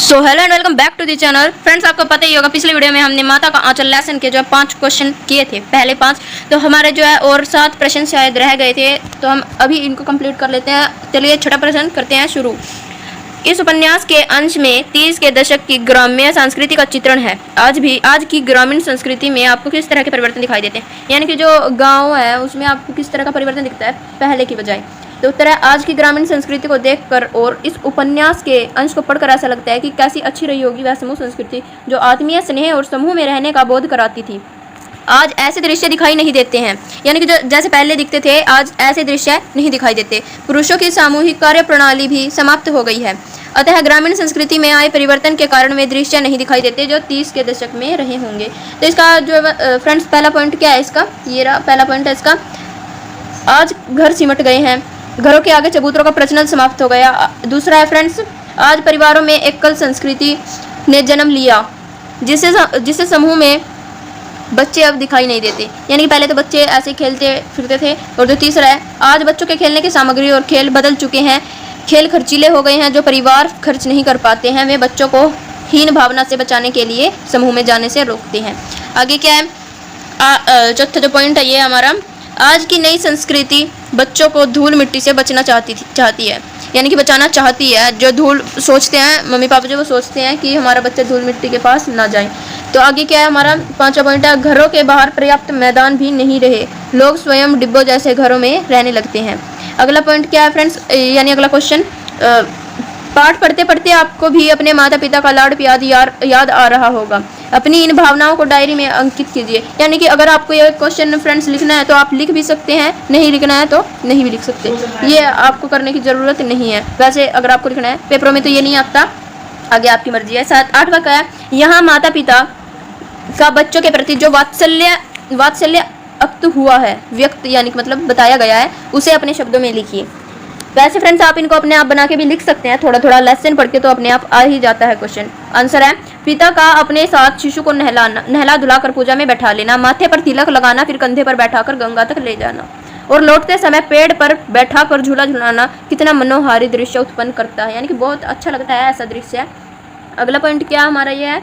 So hello and welcome back to the channel. Friends, आपको पता ही होगा पिछले वीडियो में हमने माता का आंचल लेसन के जो 5 क्वेश्चन किए थे, पहले 5, तो हमारे जो है और 7 प्रश्न शायद रह गए थे, तो हम अभी इनको कंप्लीट कर लेते हैं। चलिए छठा प्रश्न करते हैं शुरू। इस उपन्यास के अंश में 30 के दशक की ग्राम्य संस्कृति का चित्रण है। आज की ग्रामीण संस्कृति में आपको किस तरह के परिवर्तन दिखाई देते हैं, यानी कि जो गाँव है उसमें आपको किस तरह का परिवर्तन दिखता है पहले की बजाय। तो उत्तर है आज की ग्रामीण संस्कृति को देखकर और इस उपन्यास के अंश को पढ़कर ऐसा लगता है कि कैसी अच्छी रही होगी वह समूह संस्कृति जो आत्मीय स्नेह और समूह में रहने का बोध कराती थी। आज ऐसे दृश्य दिखाई नहीं देते हैं, यानी कि जो जैसे पहले दिखते थे आज ऐसे दृश्य नहीं दिखाई देते। पुरुषों की सामूहिक कार्य प्रणाली भी समाप्त हो गई है। अतः ग्रामीण संस्कृति में आए परिवर्तन के कारण वे दृश्य नहीं दिखाई देते जो 30 के दशक में रहे होंगे। तो इसका जो फ्रेंड्स पहला पॉइंट क्या है, इसका ये रहा पहला पॉइंट है इसका। आज घर सिमट गए हैं, घरों के आगे चबूतरों का प्रचलन समाप्त हो गया। दूसरा है फ्रेंड्स, आज परिवारों में एकल संस्कृति ने जन्म लिया जिससे समूह में बच्चे अब दिखाई नहीं देते, यानी कि पहले तो बच्चे ऐसे खेलते फिरते थे। और जो तीसरा है, आज बच्चों के खेलने की सामग्री और खेल बदल चुके हैं। खेल खर्चीले हो गए हैं, जो परिवार खर्च नहीं कर पाते हैं वे बच्चों को हीन भावना से बचाने के लिए समूह में जाने से रोकते हैं। आगे क्या है, चौथा जो पॉइंट है ये हमारा, आज की नई संस्कृति बच्चों को धूल मिट्टी से बचना चाहती है, यानी कि बचाना चाहती है। जो धूल सोचते हैं मम्मी पापा जो वो सोचते हैं कि हमारा बच्चा धूल मिट्टी के पास ना जाए। तो आगे क्या है हमारा पांचवा पॉइंट है, घरों के बाहर पर्याप्त मैदान भी नहीं रहे, लोग स्वयं डिब्बों जैसे घरों में रहने लगते हैं। अगला पॉइंट क्या है फ्रेंड्स, यानी अगला क्वेश्चन, पाठ पढ़ते पढ़ते आपको भी अपने माता पिता का लाड़ प्यार याद आ रहा होगा। अपनी इन भावनाओं को डायरी में अंकित कीजिए, यानी कि अगर आपको ये क्वेश्चन फ्रेंड्स लिखना है तो आप लिख भी सकते हैं, नहीं लिखना है तो नहीं भी लिख सकते, ये आपको करने की ज़रूरत नहीं है। वैसे अगर आपको लिखना है पेपरों में तो ये नहीं आता, आगे आपकी मर्जी है। 8वां क्या है, यहाँ माता पिता का बच्चों के प्रति जो वात्सल्य अक्त हुआ है, व्यक्त यानी कि मतलब बताया गया है, उसे अपने शब्दों में लिखिए। वैसे फ्रेंड्स आप इनको अपने आप बना के भी लिख सकते हैं, थोड़ा थोड़ा लेसन पढ़ के तो अपने आप आ ही जाता है क्वेश्चन। आंसर है, पिता का अपने साथ शिशु को नहला धुला कर पूजा में बैठा लेना, माथे पर तिलक लगाना, फिर कंधे पर बैठाकर गंगा तक ले जाना और लौटते समय पेड़ पर बैठाकर झूला झुलाना कितना मनोहारी दृश्य उत्पन्न करता है, यानी कि बहुत अच्छा लगता है ऐसा दृश्य। अगला पॉइंट क्या हमारा ये है,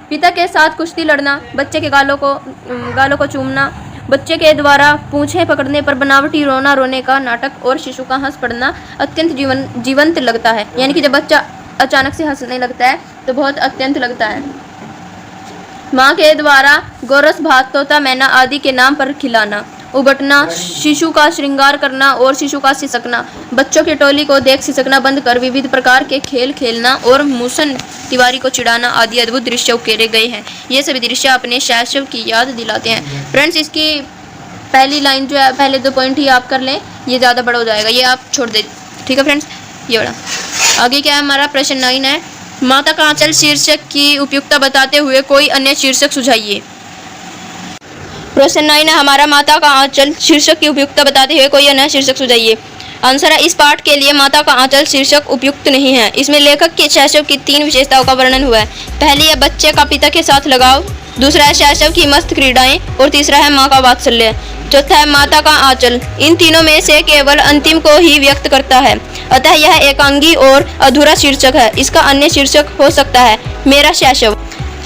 पिता के साथ कुश्ती लड़ना, बच्चे के गालों को चूमना, बच्चे के द्वारा पूंछें पकड़ने पर बनावटी रोने का नाटक और शिशु का हंस पड़ना अत्यंत जीवंत लगता है, यानी कि जब बच्चा अचानक से हंसने लगता है तो बहुत अत्यंत लगता है। माँ के द्वारा गोरस भात तोता मैना आदि के नाम पर खिलाना, उबटना, शिशु का श्रृंगार करना और शिशु का सिसकना, बच्चों की टोली को देख सिसकना बंद कर विविध प्रकार के खेल खेलना और मूसन तिवारी को चिढ़ाना आदि अद्भुत दृश्य उकेरे गए हैं। ये सभी दृश्य अपने शैशव की याद दिलाते हैं। फ्रेंड्स इसकी पहली लाइन जो है, पहले 2 पॉइंट ही आप कर लें, ये ज़्यादा बड़ा हो जाएगा, ये आप छोड़ दें, ठीक है फ्रेंड्स, ये बड़ा। आगे क्या है हमारा प्रश्न 9 है, माता का आंचल शीर्षक की उपयुक्तता बताते हुए कोई अन्य शीर्षक सुझाइए। प्रश्न 9 है हमारा, माता का आंचल शीर्षक की उपयुक्तता बताते हुए कोई अन्य शीर्षक सुझाइए। आंसर है, इस पाठ के लिए माता का आंचल शीर्षक उपयुक्त नहीं है। इसमें लेखक के शैशव की 3 विशेषताओं का वर्णन हुआ है। पहली है बच्चे का पिता के साथ लगाव, दूसरा है शैशव की मस्त क्रीड़ाएं और तीसरा है माँ का वात्सल्य। चौथा है माता का आंचल। इन तीनों में से केवल अंतिम को ही व्यक्त करता है, अतः यह एकांगी और अधूरा शीर्षक है। इसका अन्य शीर्षक हो सकता है मेरा शैशव।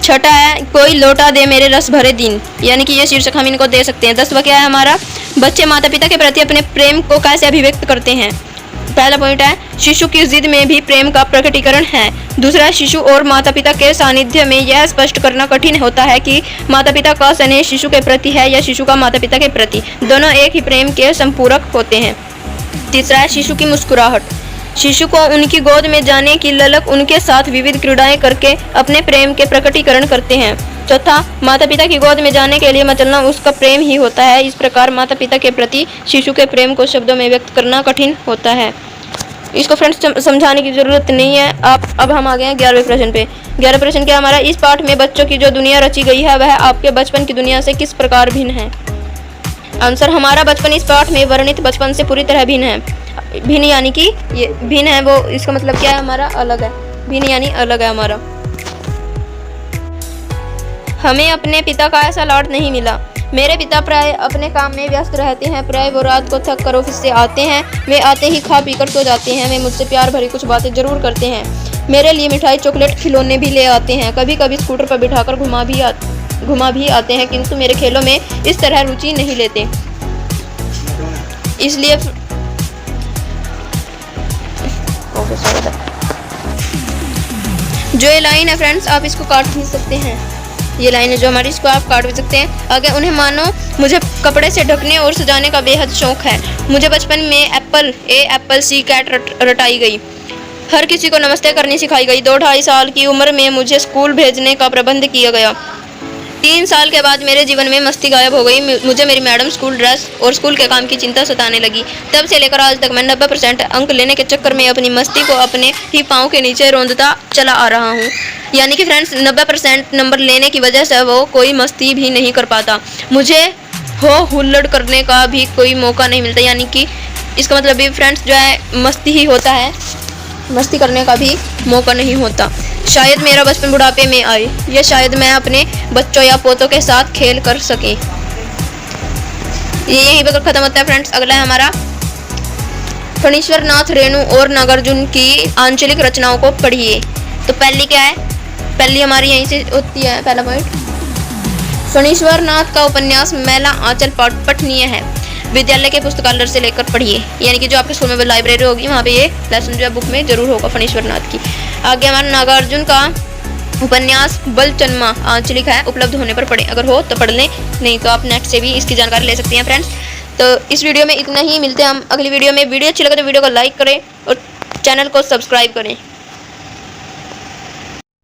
छठा है कोई लौटा दे मेरे रस भरे दिन, यानी कि ये शीर्षक हम इनको दे सकते हैं। 10वां क्या है हमारा, बच्चे माता पिता के प्रति अपने प्रेम को कैसे अभिव्यक्त करते हैं। पहला पॉइंट है, शिशु की जिद में भी प्रेम का प्रकटीकरण है। दूसरा, शिशु और माता पिता के सानिध्य में यह स्पष्ट करना कठिन होता है कि माता पिता का स्नेह शिशु के प्रति है या शिशु का माता पिता के प्रति, दोनों एक ही प्रेम के संपूरक होते हैं। तीसरा है शिशु की मुस्कुराहट, शिशु को उनकी गोद में जाने की ललक उनके साथ विविध क्रीड़ाएं करके अपने प्रेम के प्रकटीकरण करते हैं। चौथा, माता पिता की गोद में जाने के लिए मचलना उसका प्रेम ही होता है। इस प्रकार माता पिता के प्रति शिशु के प्रेम को शब्दों में व्यक्त करना कठिन होता है। इसको फ्रेंड्स समझाने की जरूरत नहीं है। अब हम आ गए हैं 11वें प्रश्न पे। 11वां प्रश्न क्या हमारा, इस पाठ में बच्चों की जो दुनिया रची गई है वह आपके बचपन की दुनिया से किस प्रकार भिन्न है। आंसर, हमारा बचपन इस पाठ में वर्णित बचपन से पूरी तरह भिन्न है। भिन्न यानी कि ये भिन्न है, वो इसका मतलब क्या है हमारा, अलग है। भिन्न यानी अलग है हमारा। हमें अपने पिता का ऐसा लाड नहीं मिला। मेरे पिता प्राय अपने काम में व्यस्त रहते हैं। प्राय वो रात को थक कर ऑफिस से आते हैं। वे आते ही खा पी कर सो जाते हैं। वे मुझसे प्यार भरी कुछ बातें जरूर करते हैं। मेरे लिए मिठाई, चॉकलेट, खिलौने भी ले आते हैं। कभी कभी स्कूटर पर बिठाकर घुमा भी आते हैं, किंतु मेरे खेलों में इस तरह रुचि नहीं लेते। इसलिए जो ये लाइन है फ्रेंड्स, आप इसको काट भी सकते हैं। ये लाइन है जो हमारी, इसको आप काट भी सकते हैं। अगर उन्हें मानो मुझे कपड़े से ढकने और सजाने का बेहद शौक है। मुझे बचपन में एप्पल सी कैट रटाई गई। हर किसी को नमस्ते करनी सिखाई गई। 2-2.5 साल की उम्र में मुझे स्कूल भेजने का प्रबंध किया गया। 3 साल के बाद मेरे जीवन में मस्ती गायब हो गई। मुझे मेरी मैडम, स्कूल ड्रेस और स्कूल के काम की चिंता सताने लगी। तब से लेकर आज तक मैं 90% अंक लेने के चक्कर में अपनी मस्ती को अपने ही पाँव के नीचे रौंदता चला आ रहा हूँ। यानी कि फ्रेंड्स 90% नंबर लेने की वजह से वो कोई मस्ती भी नहीं कर पाता। मुझे हुल्लड़ करने का भी कोई मौका नहीं मिलता। यानी कि इसका मतलब भी फ्रेंड्स जो है मस्ती ही होता है, मस्ती करने का भी मौका नहीं होता। शायद मेरा बचपन बुढ़ापे में आए, या शायद मैं अपने बच्चों या पोतों के साथ खेल कर सके। ये यहीं पर खत्म होता है फ्रेंड्स। अगला है हमारा फणीश्वर नाथ, रेणु और नागार्जुन की आंचलिक रचनाओं को पढ़िए। तो पहली क्या है, पहली हमारी यहीं से होती है। पहला पॉइंट, फणीश्वर नाथ का उपन्यास मैला आंचल पठनीय है। विद्यालय के पुस्तकालय से लेकर पढ़िए। यानी कि जो आपके स्कूल में लाइब्रेरी होगी वहाँ पे ये लेसन जो है बुक में जरूर होगा फणीश्वर नाथ की। आगे हमारा नागार्जुन का उपन्यास बलचन्मा आंचलिक है, उपलब्ध होने पर पढ़ें। अगर हो तो पढ़ लें, नहीं तो आप नेट से भी इसकी जानकारी ले सकते हैं फ्रेंड्स। तो इस वीडियो में इतना ही, मिलते हैं हम अगली वीडियो में। वीडियो अच्छी लगे तो वीडियो को लाइक करें और चैनल को सब्सक्राइब करें।